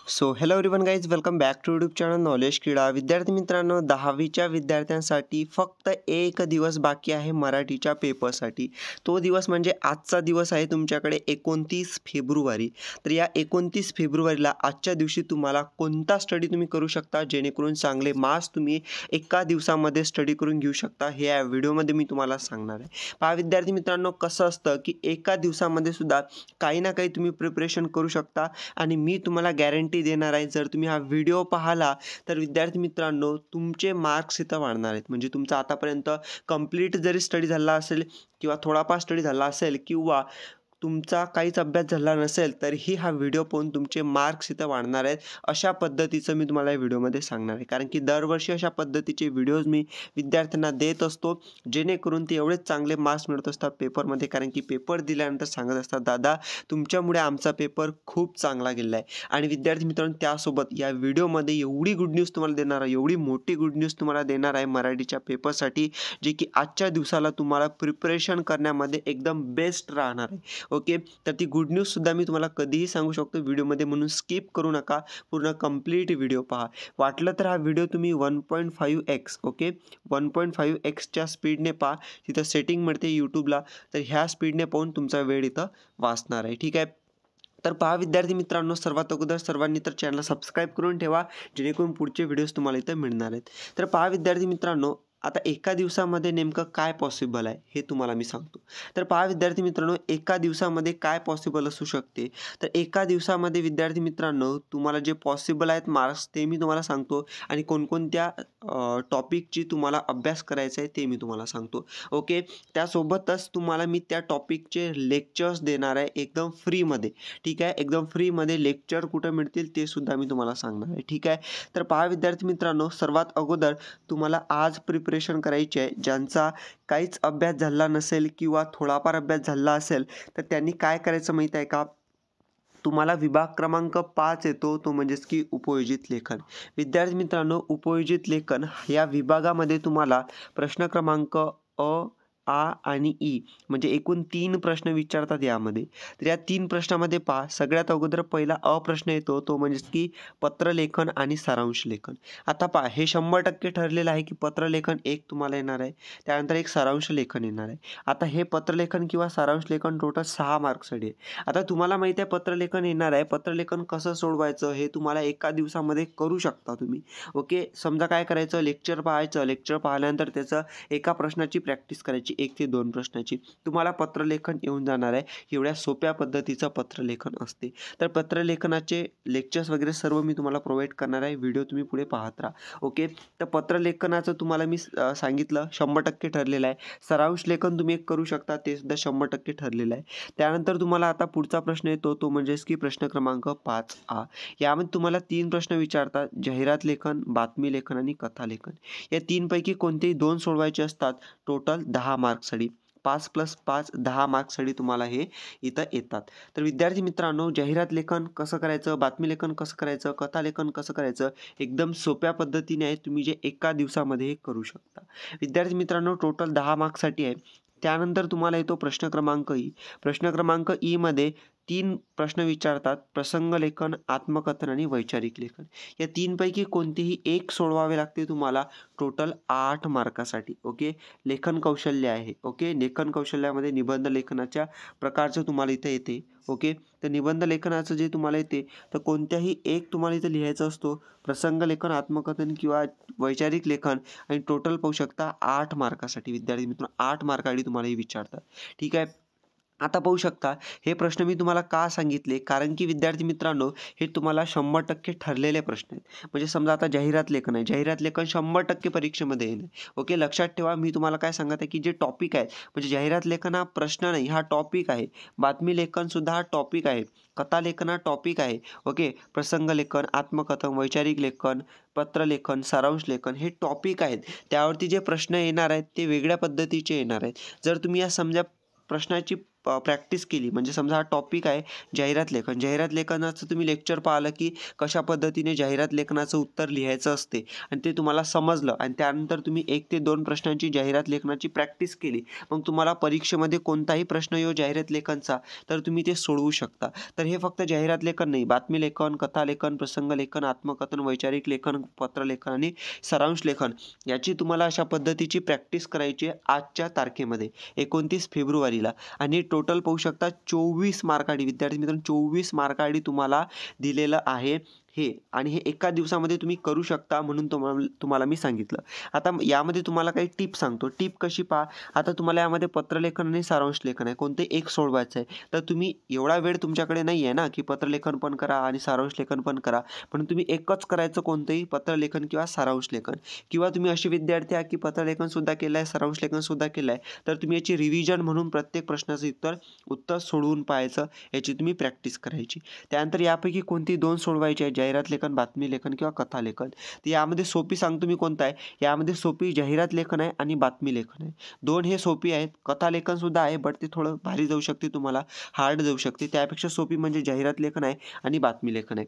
So hello everyone guys, welcome back to YouTube channel knowledge क्रीडा. विद्यार्थी मित्रांनो, 10वीच्या विद्यार्थ्यांसाठी फक्त एक दिवस बाकी आहे मराठीच्या पेपरसाठी. तो दिवस म्हणजे आजचा दिवस आहे तुमच्याकडे 29 फेब्रुवारी. तर या 29 फेब्रुवारीला आजच्या दिवशी तुम्हाला कोणता स्टडी तुम्ही करू शकता जेणेकरून चांगले मार्क्स तुम्ही एका दिवसामध्ये स्टडी करून घेऊ शकता, हे या व्हिडिओमध्ये मी तुम्हाला सांगणार आहे. पहा विद्यार्थी मित्रांनो, कसं असतं की एका दिवसामध्ये सुद्धा काही ना काही तुम्ही प्रिपरेशन करू शकता आणि मी तुम्हाला गॅरंटी देणार आहे. जर तुम्ही हा व्हिडिओ पाहिला तर विद्यार्थी मित्रांनो, तुमचे मार्क्स इथं वाढणार आहेत. म्हणजे तुमचा आतापर्यंत कंप्लीट जरी स्टडी झाला असेल किंवा थोडाफार स्टडी झाला असेल किंवा तुमचा काहीच अभ्यास झाला नसेल तरीही हा व्हिडिओ पाहून तुमचे मार्क्स इथं वाढणार आहेत. अशा पद्धतीचं मी तुम्हाला या व्हिडिओमध्ये सांगणार आहे, कारण की दरवर्षी अशा पद्धतीचे व्हिडिओज मी विद्यार्थ्यांना देत असतो जेणेकरून ते एवढेच चांगले मार्क्स मिळत असतात पेपरमध्ये. कारण की पेपर दिल्यानंतर सांगत असतात, दादा तुमच्यामुळे आमचा पेपर खूप चांगला गेला आहे. आणि विद्यार्थी मित्रांनो, त्यासोबत या व्हिडिओमध्ये एवढी गुड न्यूज तुम्हाला देणार आहे, एवढी मोठी गुड न्यूज तुम्हाला देणार आहे मराठीच्या पेपरसाठी, जे की आजच्या दिवसाला तुम्हाला प्रिपरेशन करण्यामध्ये एकदम बेस्ट राहणार आहे. ओके, तर ती गुड न्यूजसुद्धा मी तुम्हाला कधीही सांगू शकतो व्हिडिओमध्ये, म्हणून स्किप करू नका, पूर्ण कंप्लीट व्हिडिओ पहा. वाटलं तर हा व्हिडिओ तुम्ही 1.5x ओके 1.5xच्या स्पीडने पहा. तिथं सेटिंग मिळते यूट्यूबला, तर ह्या स्पीडने पाहून तुमचा वेळ इथं वाचणार आहे. ठीक आहे, तर पहा विद्यार्थी मित्रांनो, सर्वात अगोदर सर्वांनी तर चॅनल सबस्क्राईब करून ठेवा जेणेकरून पुढचे व्हिडिओज तुम्हाला इथं मिळणार आहेत. तर पहा विद्यार्थी मित्रांनो, आता एका दिवसामध्ये नेमकं काय पॉसिबल आहे हे तुम्हाला मी सांगतो. तर पहा विद्यार्थी मित्रांनो, एका दिवसामध्ये काय पॉसिबल असू शकते. तर एका दिवसामध्ये विद्यार्थी मित्रांनो, तुम्हाला जे पॉसिबल आहेत मार्क्स ते मी तुम्हाला सांगतो आणि कोणकोणत्या टॉपिकची तुम्हाला अभ्यास करायचा आहे ते मी तुम्हाला सांगतो. ओके, त्यासोबतच तुम्हाला मी त्या टॉपिकचे लेक्चर्स देणार आहे एकदम फ्रीमध्ये. ठीक आहे, एकदम फ्रीमध्ये लेक्चर कुठं मिळतील ते सुद्धा मी तुम्हाला सांगणार आहे. ठीक आहे, तर पहा विद्यार्थी मित्रांनो, सर्वात अगोदर तुम्हाला आज प्रिपरेशन करायची आहे. ज्यांचा काहीच अभ्यास झाला नसेल किंवा थोडाफार अभ्यास झाला असेल तर त्यांनी काय करायचं माहीत आहे का, तुम्हाला विभाग क्रमांक 5 येतो, तो म्हणजेच की उपयोजित लेखन. विद्यार्थी मित्रांनो, उपयोजित लेखन या विभागामध्ये तुम्हाला प्रश्न क्रमांक अ, आ आणि ई म्हणजे एकूण 3 प्रश्न विचारतात यामध्ये. तर या 3 प्रश्नामध्ये पहा, सगळ्यात अगोदर पहिला अ प्रश्न येतो, तो म्हणजेच की पत्रलेखन आणि सारांश लेखन. आता पहा, हे 100% ठरलेलं आहे की पत्रलेखन एक तुम्हाला येणार आहे, त्यानंतर एक सारांश लेखन येणार आहे. आता हे पत्रलेखन किंवा सारांश लेखन टोटल 6 मार्क्ससाठी आहे. आता तुम्हाला माहिती आहे पत्रलेखन येणार आहे, पत्रलेखन कसं सोडवायचं हे तुम्हाला एका दिवसामध्ये करू शकता तुम्ही. ओके, समजा काय करायचं, लेक्चर पाहायचं, लेक्चर पाहिल्यानंतर त्याचं एका प्रश्नाची प्रॅक्टिस करायची, 1 ते 2 प्रश्नाची. तुम्हाला पत्रलेखन येऊन जाणार आहे. एवढ्या सोप्या पद्धतीचं पत्रलेखन असते. तर पत्रलेखनाचे लेक्चर्स वगैरे सर्व मी तुम्हाला प्रोव्हाइड करणार आहे. व्हिडिओ तुम्ही पुढे पाहत राहा. ओके, तर पत्रलेखनाचं तुम्हाला मी सांगितलं 100% ठरलेलं आहे. सारांश लेखन तुम्ही एक करू शकता, ते सुद्धा 100% ठरलेलं आहे. त्यानंतर तुम्हाला आता पुढचा प्रश्न येतो, तो म्हणजेच की प्रश्न क्रमांक 5A. यामध्ये तुम्हाला 3 प्रश्न विचारतात, जाहिरात लेखन, बातमी लेखन आणि कथा लेखन. या 3 पैकी कोणतेही 2 सोडवायचे असतात. टोटल 10 मार्क्ससाठी 5 + 5 10 मार्क्ससाठी तुम्हाला हे इथं येतात. तर विद्यार्थी मित्रांनो, जाहिरात लेखन कसं करायचं, बातमी लेखन कसं करायचं, कथा लेखन कसं करायचं, एकदम सोप्या पद्धतीने आहे, तुम्ही जे एका दिवसामध्ये हे करू शकता. विद्यार्थी मित्रांनो, टोटल 10 मार्क्ससाठी आहे. त्यानंतर तुम्हाला येतो प्रश्न क्रमांक ई. प्रश्न क्रमांक ई मध्ये 3 प्रश्न विचारतात, प्रसंग लेखन, आत्मकथन आणि वैचारिक लेखन. या 3 पैकी कोणतेही एक सोडवावे लागते तुम्हाला, टोटल 8 मार्कासाठी. ओके, लेखन कौशल्य आहे. ओके, लेखन कौशल्यामध्ये निबंध लेखनाच्या प्रकारचं तुम्हाला इथं येते. ओके, तर निबंध लेखनाचं जे तुम्हाला येते, तर कोणत्याही एक तुम्हाला इथं लिहायचं असतो, प्रसंग लेखन, आत्मकथन किंवा वैचारिक लेखन, आणि टोटल पाहू शकता 8 मार्कासाठी. विद्यार्थी मित्रांनो, 8 मार्कासाठी तुम्हाला हे विचारतात. ठीक आहे, आता पाहू शकता हे प्रश्न मी तुम्हाला का सांगितले, कारण की विद्यार्थी मित्रांनो, हे तुम्हाला 100% ठरलेले प्रश्न आहेत. म्हणजे समजा आता जाहिरात लेखन आहे, जाहिरात लेखन 100% परीक्षेमध्ये येईल. ओके, लक्षात ठेवा, मी तुम्हाला काय सांगत आहे की जे टॉपिक आहे, म्हणजे जाहिरात लेखन हा प्रश्न नाही, हा टॉपिक आहे. बातमी लेखनसुद्धा हा टॉपिक आहे. कथा लेखन हा टॉपिक आहे. ओके, प्रसंग लेखन, आत्मकथन, वैचारिक लेखन, पत्रलेखन, सारांश लेखन हे टॉपिक आहेत. त्यावरती जे प्रश्न येणार आहेत ते वेगळ्या पद्धतीचे येणार आहेत. जर तुम्ही या समजा प्रश्नाची प्रॅक्टिस केली, म्हणजे समजा हा टॉपिक आहे जाहिरात लेखन. जाहिरात लेखनाचं तुम्ही लेक्चर पाहिलं की कशा पद्धतीने जाहिरात लेखनाचं उत्तर लिहायचं असते आणि ते तुम्हाला समजलं आणि त्यानंतर तुम्ही 1 ते 2 प्रश्नांची जाहिरात लेखनाची प्रॅक्टिस केली. मग तुम्हाला परीक्षेमध्ये कोणताही प्रश्न येऊ जाहिरात लेखनचा तर तुम्ही ते सोडवू शकता. तर हे फक्त जाहिरात लेखन नाही, बातमी लेखन, कथा लेखन, प्रसंग लेखन, आत्मकथन, वैचारिक लेखन, पत्रलेखन आणि सारांश लेखन याची तुम्हाला अशा पद्धतीची प्रॅक्टिस करायची आहे आजच्या तारखेमध्ये 29 फेब्रुवारीला. आणि टोटल पाहू शकता 24 मार्काडी विद्यार्थी मित्रांनो 24 मार्काडी तुम्हाला दिलेलं आहे हे. आणि हे एका दिवसामध्ये तुम्ही करू शकता म्हणून तुम्हाला मी सांगितलं. आता यामध्ये तुम्हाला काही टिप सांगतो. टिप कशी पहा, आता तुम्हाला यामध्ये पत्रलेखन आणि सारांश लेखन आहे, कोणते एक सोडवायचं आहे. तर तुम्ही एवढा वेळ तुमच्याकडे नाही आहे ना की पत्रलेखन पण करा आणि सारांश लेखन पण करा, म्हणून तुम्ही एकच करायचं, कोणतंही पत्रलेखन किंवा सारांश लेखन. किंवा तुम्ही असे विद्यार्थी आहात की पत्रलेखनसुद्धा केलं आहे, सारांश लेखनसुद्धा केलं आहे, तर तुम्ही याची रिव्हिजन म्हणून प्रत्येक प्रश्नाचं उत्तर सोडवून पाहायचं, याची तुम्ही प्रॅक्टिस करायची. त्यानंतर यापैकी कोणती 2 सोडवायची आहे, जाहिरात लेखन, बातमी लेखन किंवा कथा लेखन. तर यामध्ये सोपी सांगतो मी कोणतं आहे. यामध्ये सोपी जाहिरात लेखन आहे आणि बातमी लेखन आहे. 2 हे सोपी आहेत. कथा लेखनसुद्धा आहे, बट ते थोडं भारी जाऊ शकते, तुम्हाला हार्ड जाऊ शकते. त्यापेक्षा सोपी म्हणजे जाहिरात लेखन आहे आणि बातमी लेखन आहे.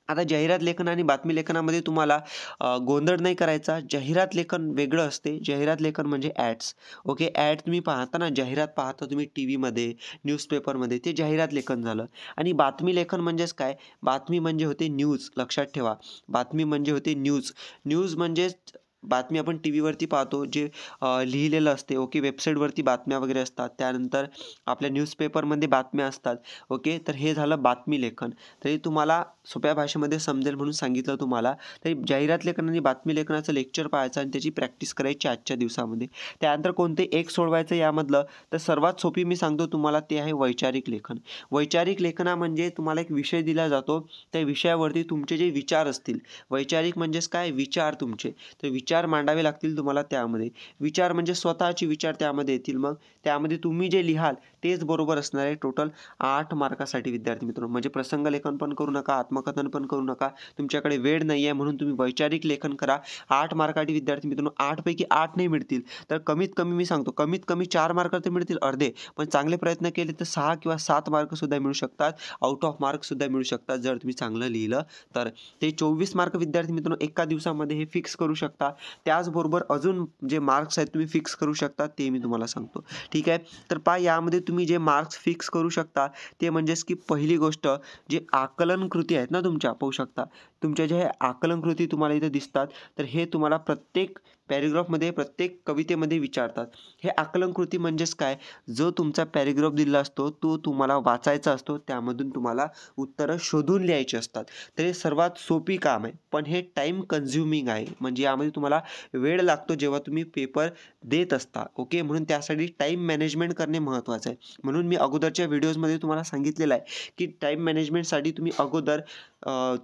आता जाहिरात लेखन आणि बातमी लेखनामध्ये तुम्हाला गोंधळ नाही करायचा. जाहिरात लेखन वेगळं असते. जाहिरात लेखन म्हणजे ॲड्स. ओके, ॲड तुम्ही पाहता ना, जाहिरात पाहता तुम्ही टीव्हीमध्ये, न्यूजपेपरमध्ये, ते जाहिरात लेखन झालं. आणि बातमी लेखन म्हणजेच काय, बातमी म्हणजे होते न्यूज. लक्षात ठेवा, बातमी म्हणजे होते न्यूज. न्यूज म्हणजेच बातमी आपण टी व्हीवरती पाहतो, जे लिहिलेलं असते. ओके, वेबसाईटवरती बातम्या वगैरे असतात, त्यानंतर आपल्या न्यूजपेपरमध्ये बातम्या असतात. ओके, तर हे झालं बातमी लेखन. तरी तुम्हाला सोप्या भाषेमध्ये समजेल म्हणून सांगितलं तुम्हाला. तरी जाहिरात लेखन आणि बातमी लेखनाचं लेक्चर पाहायचं आणि त्याची प्रॅक्टिस करायची आजच्या दिवसामध्ये. त्यानंतर कोणते एक सोडवायचं यामधलं, तर सर्वात सोपी मी सांगतो तुम्हाला, ते आहे वैचारिक लेखन. वैचारिक लेखना म्हणजे तुम्हाला एक विषय दिला जातो, त्या विषयावरती तुमचे जे विचार असतील. वैचारिक म्हणजेच काय, विचार तुमचे. तर विचार मांडावे लागतील तुम्हाला त्यामध्ये. विचार म्हणजे स्वतःचे विचार त्यामध्ये येतील. मग त्यामध्ये तुम्ही जे लिहाल तेच बरोबर असणार आहे. टोटल 8 मार्कासाठी विद्यार्थी मित्रांनो. म्हणजे प्रसंग लेखन पण करू नका, आत्मकथन पण करू नका. तुमच्याकडे वेळ नाही आहे म्हणून तुम्ही वैचारिक लेखन करा. 8 मार्कासाठी विद्यार्थी मित्रांनो. 8 पैकी 8 नाही मिळतील तर कमीत कमी मी सांगतो, कमीत कमी 4 मार्क तर मिळतील अर्धे. पण चांगले प्रयत्न केले तर 6 किंवा 7 मार्कसुद्धा मिळू शकतात. आउट ऑफ मार्कसुद्धा मिळू शकतात जर तुम्ही चांगलं लिहिलं तर. ते 24 मार्क विद्यार्थी मित्रांनो एका दिवसामध्ये हे फिक्स करू शकता. त्याचबरोबर अजून जे मार्क्स आहेत तुम्ही फिक्स करू शकता, ते मी तुम्हाला सांगतो. ठीक आहे, तर पहा यामध्ये तुम्ही जे मार्क्स फिक्स करू शकता ते म्हणजेच की पहिली गोष्ट, जे आकलन कृती आहेत ना तुमच्या, पाहू शकता तुमच्या जे आकलन कृती तुम्हाला इथे दिसतात, तर हे तुम्हाला प्रत्येक पॅरेग्राफमध्ये, प्रत्येक कवितेमध्ये विचारतात. हे आकलन कृती म्हणजेच काय, जो तुमचा पॅरेग्राफ दिलेला असतो तो तुम्हाला वाचायचा असतो, त्यामधून तुम्हाला उत्तरं शोधून लिहायची असतात. तर हे सर्वात सोपी काम आहे, पण हे टाईम कन्झ्युमिंग आहे. म्हणजे यामध्ये तुम्हाला वेळ लागतो जेव्हा तुम्ही पेपर देत असता. ओके, म्हणून त्यासाठी टाईम मॅनेजमेंट करणे महत्त्वाचं आहे. म्हणून मी अगोदरच्या व्हिडिओजमध्ये तुम्हाला सांगितलेलं आहे की टाईम मॅनेजमेंटसाठी तुम्ही अगोदर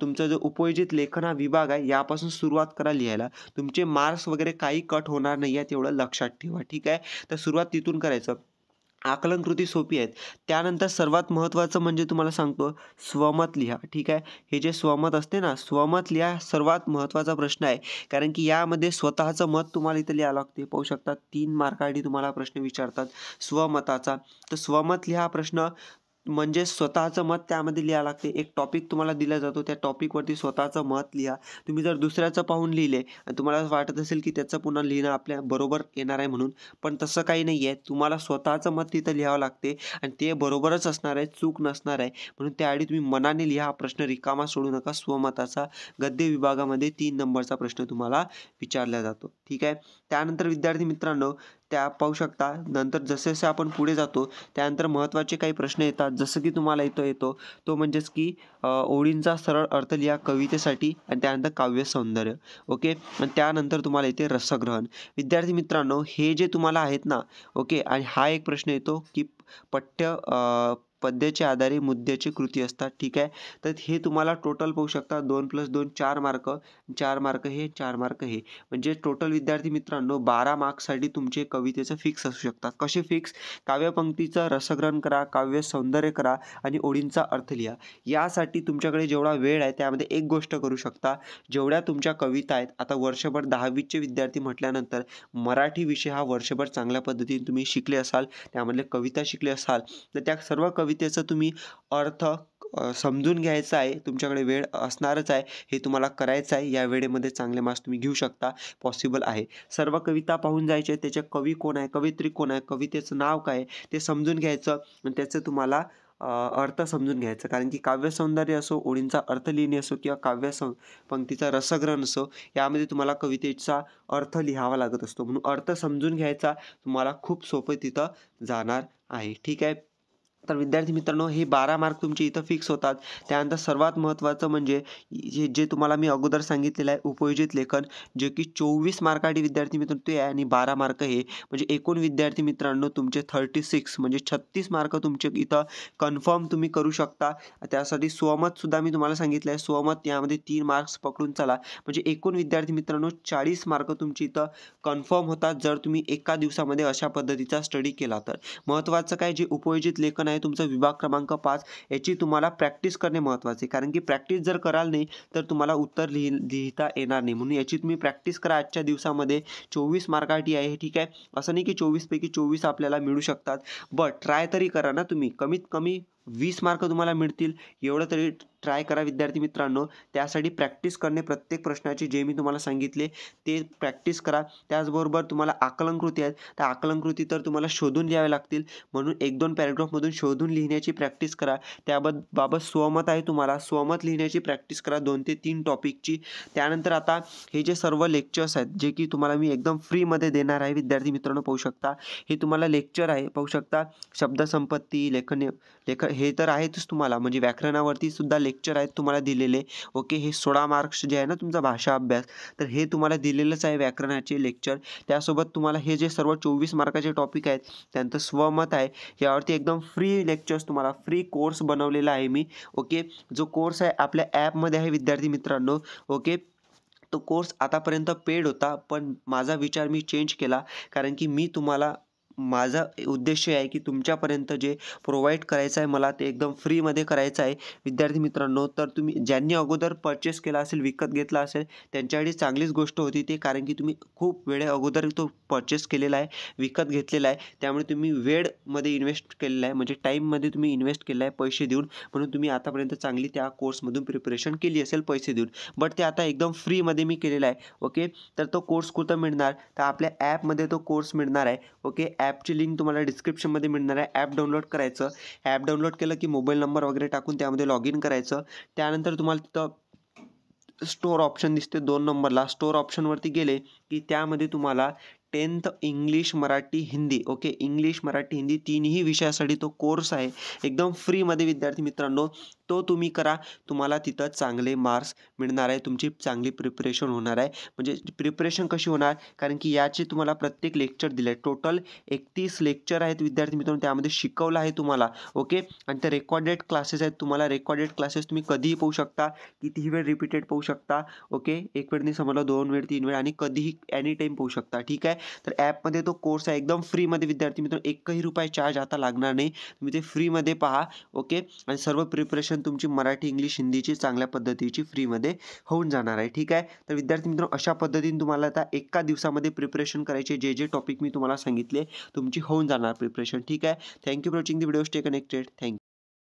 तुमचा जो उपयोजित लेखन हा विभाग आहे यापासून सुरुवात करा लिहायला. तुमचे मार्क्स वगैरे काही कट होणार नाही आहे, तेवढं लक्षात ठेवा. ठीक आहे, तर सुरुवात तिथून करायचं. आकलन कृती सोपी आहेत. त्यानंतर सर्वात महत्त्वाचं म्हणजे तुम्हाला सांगतो, स्वमत लिहा. ठीक आहे, हे जे स्वमत असते ना, स्वमत लिहा सर्वात महत्त्वाचा प्रश्न आहे. कारण की यामध्ये स्वतःचं मत तुम्हाला इथं लिहावं लागते. पाहू शकता 3 मार्कासाठी तुम्हाला प्रश्न विचारतात स्वमताचा. तर स्वमत लिहा प्रश्न म्हणजे स्वतःचं मत त्यामध्ये लिहावं लागते. एक टॉपिक तुम्हाला दिला जातो, त्या टॉपिकवरती स्वतःचं मत लिहा. तुम्ही जर दुसऱ्याचं पाहून लिहिले आणि तुम्हाला वाटत असेल की त्याचं पुन्हा लिहिणं आपल्या बरोबर येणार आहे म्हणून, पण तसं काही नाही आहे. तुम्हाला स्वतःचं मत तिथं लिहावं लागते आणि ते बरोबरच असणार आहे, चूक नसणार आहे. म्हणून त्याआधी तुम्ही मनाने लिहा. प्रश्न रिकामा सोडू नका. स्वमताचा गद्य विभागामध्ये 3 नंबरचा प्रश्न तुम्हाला विचारला जातो. ठीक आहे, त्यानंतर विद्यार्थी मित्रांनो त्या पाहू शकता, नंतर जसे जसे आपण पुढे जातो त्यानंतर महत्त्वाचे काही प्रश्न येतात. जसं की तुम्हाला इथं येतो तो म्हणजेच की ओळींचा सरळ अर्थ लिहा कवितेसाठी आणि त्यानंतर काव्य सौंदर्य. ओके, आणि त्यानंतर तुम्हाला येते रसग्रहण. विद्यार्थी मित्रांनो हे जे तुम्हाला आहेत ना, ओके, आणि हा एक प्रश्न येतो की पद्याच्या आधारे मुद्द्याची कृती असतात. ठीक आहे. तर हे तुम्हाला टोटल पाहू शकता 2 + 2 4 मार्क, 4 मार्क हे, 4 मार्क हे. म्हणजे टोटल विद्यार्थी मित्रांनो 12 मार्क्ससाठी तुमचे कवितेचं फिक्स असू शकतात. कसे फिक्स? काव्यपंक्तीचं रसग्रहण करा, काव्य सौंदर्य करा आणि ओळींचा अर्थ लिहा. यासाठी तुमच्याकडे जेवढा वेळ आहे त्यामध्ये एक गोष्ट करू शकता. जेवढ्या तुमच्या कविता आहेत, आता वर्षभर 10वीचे विद्यार्थी म्हटल्यानंतर मराठी विषय हा वर्षभर चांगल्या पद्धतीने तुम्ही शिकले असाल, त्यामधले कविता शिकले असाल, तर त्या सर्व कवितेचं तुम्ही अर्थ समजून घ्यायचा आहे. तुमच्याकडे वेळ असणारच आहे. हे तुम्हाला करायचं आहे. या वेळेमध्ये चांगले मार्क्स तुम्ही घेऊ शकता. पॉसिबल आहे. सर्व कविता पाहून जायचे. त्याचे कवी कोण आहे, कवयित्री कोण आहे, कवितेचं नाव काय आहे ते समजून घ्यायचं आणि त्याचं तुम्हाला अर्थ समजून घ्यायचं. कारण की काव्यसौंदर्य असो, ओळींचा अर्थ लिहिणे असो किंवा पंक्तीचा रसग्रहण असो, यामध्ये तुम्हाला कवितेचा अर्थ लिहावा लागत असतो. म्हणून अर्थ समजून घ्यायचा तुम्हाला खूप सोपं तिथं जाणार आहे. ठीक आहे. तर विद्यार्थी मित्रांनो हे 12 मार्क तुमचे इथं फिक्स होतात. त्यानंतर सर्वात महत्त्वाचं म्हणजे हे जे तुम्हाला मी अगोदर सांगितलेलं आहे उपयोजित लेखन, जे की 24 मार्कासाठी विद्यार्थी मित्रांनो ते आहे आणि 12 मार्क हे. म्हणजे एकूण विद्यार्थी मित्रांनो तुमचे 36 म्हणजे 36 मार्क तुमचे इथं कन्फर्म तुम्ही करू शकता. त्यासाठी स्वमतसुद्धा मी तुम्हाला सांगितलं आहे. स्वमत यामध्ये 3 मार्क्स पकडून चला. म्हणजे एकूण विद्यार्थी मित्रांनो 40 मार्क तुमची इथं कन्फर्म होतात जर तुम्ही एका दिवसामध्ये अशा पद्धतीचा स्टडी केला तर. महत्त्वाचं काय, जे उपयोजित लेखन आहे तुमचा विभाग क्रमांक 5 याची तुम्हाला प्रॅक्टिस करणे महत्त्वाचे आहे. कारण की प्रॅक्टिस जर कराल नाही तर तुम्हाला उत्तर लिहिता येणार नाही. म्हणून याची तुम्ही प्रॅक्टिस करा आजच्या दिवसामध्ये. 24 मार्कासाठी आहे. ठीक आहे. असं नाही की 24 पैकी 24 आपल्याला मिळू शकतात. बट ट्राय तरी करा ना तुम्ही. कमीत कमी 20 मार्क तुम्हाला मिळतील एवढं तरी ट्राय करा विद्यार्थी मित्रांनो. त्यासाठी प्रॅक्टिस करणे, प्रत्येक प्रश्नाचे जे मी तुम्हाला सांगितले ते प्रॅक्टिस करा. त्याचबरोबर तुम्हाला आकलनकृती आहेत, त्या आकलनकृती तर तुम्हाला शोधून लिहाव्या लागतील. म्हणून 1-2 पॅराग्राफमधून शोधून लिहिण्याची प्रॅक्टिस करा. बाबत स्वमत आहे तुम्हाला, स्वमत लिहिण्याची प्रॅक्टिस करा 2 ते 3 टॉपिकची. त्यानंतर आता हे जे सर्व लेक्चर्स आहेत जे की तुम्हाला मी एकदम फ्रीमध्ये देणार आहे विद्यार्थी मित्रांनो पाहू शकता. हे तुम्हाला लेक्चर आहे पाहू शकता. शब्दसंपत्ती, लेखन हे तर आहेतच तुम्हाला. म्हणजे व्याकरणावरती सुद्धा लेक्चर आहेत तुम्हाला दिलेले. ओके. हे 16 मार्क्स जे आहे ना तुमचा भाषा अभ्यास, तर हे तुम्हाला दिलेलंच आहे व्याकरणाचे लेक्चर. त्यासोबत तुम्हाला हे जे सर्व 24 मार्काचे टॉपिक आहेत त्यांचं स्वमत आहे. यावरती एकदम फ्री लेक्चर्स तुम्हाला फ्री कोर्स बनवलेला आहे मी. ओके. जो कोर्स आहे आपल्या ॲपमध्ये आहे विद्यार्थी मित्रांनो. ओके. तो कोर्स आतापर्यंत पेड होता, पण माझा विचार मी चेंज केला. कारण की मी तुम्हाला माझा उद्देश आहे की तुमच्यापर्यंत जे प्रोव्हाइड करायचं आहे मला ते एकदम फ्रीमध्ये करायचं आहे विद्यार्थी मित्रांनो. तर तुम्ही ज्यांनी अगोदर परचेस केला असेल, विकत घेतला असेल, त्यांच्यासाठी चांगलीच गोष्ट होती ते. कारण की तुम्ही खूप वेळे अगोदर तो परचेस केलेला आहे, विकत घेतलेला आहे. त्यामुळे तुम्ही वेळमध्ये इन्व्हेस्ट केलेला आहे, म्हणजे टाईममध्ये तुम्ही इन्व्हेस्ट केला आहे पैसे देऊन. म्हणून तुम्ही आतापर्यंत चांगली त्या कोर्समधून प्रिपरेशन केली असेल पैसे देऊन. बट ते आता एकदम फ्रीमध्ये मी केलेला आहे. ओके. तर तो कोर्स कुठं मिळणार, तर आपल्या ॲपमध्ये तो कोर्स मिळणार आहे. ओके. ॲपची लिंक तुम्हाला डिस्क्रिप्शनमध्ये मिळणार आहे. ॲप डाउनलोड करायचं. ॲप डाउनलोड केलं की मोबाईल नंबर वगैरे टाकून त्यामध्ये लॉग इन करायचं. त्यानंतर तुम्हाला तिथं स्टोअर ऑप्शन दिसते 2 नंबरला. स्टोअर ऑप्शनवरती गेले की त्यामध्ये तुम्हाला 10th English, Marathi, Hindi. Okay. English, Marathi, Hindi तिन्ही विषयासाठी तो कोर्स आहे. एकदम फ्रीमध्ये विद्यार्थी मित्रांनो. तो तुम्ही करा. तुम्हाला तिथं चांगले मार्क्स मिळणार आहे. तुमची चांगली प्रिपरेशन होणार आहे. म्हणजे प्रिपरेशन कशी होणार, कारण की याचे तुम्हाला प्रत्येक लेक्चर दिले आहे. टोटल 31 लेक्चर आहेत विद्यार्थी मित्रांनो. त्यामध्ये शिकवलं आहे तुम्हाला. ओके. आणि ते रेकॉर्डेड क्लासेस आहेत. तुम्हाला रेकॉर्डेड क्लासेस तुम्ही कधीही पाहू शकता, कितीही वेळ रिपीटेड पाहू शकता. ओके. 1 वेळ नाही समजलं, 2 वेळ, 3 वेळ आणि कधीही एनी टाईम पाहू शकता. ठीक आहे. तर ॲपमध्ये तो कोर्स आहे एकदम फ्रीमध्ये विद्यार्थी मित्रांनो. एकही रुपये चार्ज आता लागणार नाही. तुम्ही ते फ्रीमध्ये पहा. ओके. आणि सर्व प्रिपरेशन तुमची मराठी, इंग्लिश, हिंदीची चांगल्या पद्धतीची फ्रीमध्ये होऊन जाणार आहे. ठीक आहे. तर विद्यार्थी मित्रांनो अशा पद्धतीने तुम्हाला आता एका दिवसामध्ये प्रिपरेशन करायचे. जे टॉपिक मी तुम्हाला सांगितले तुमची होऊन जाणार प्रिपरेशन. ठीक आहे. Thank you for watching the video. Stay connected. Thank you.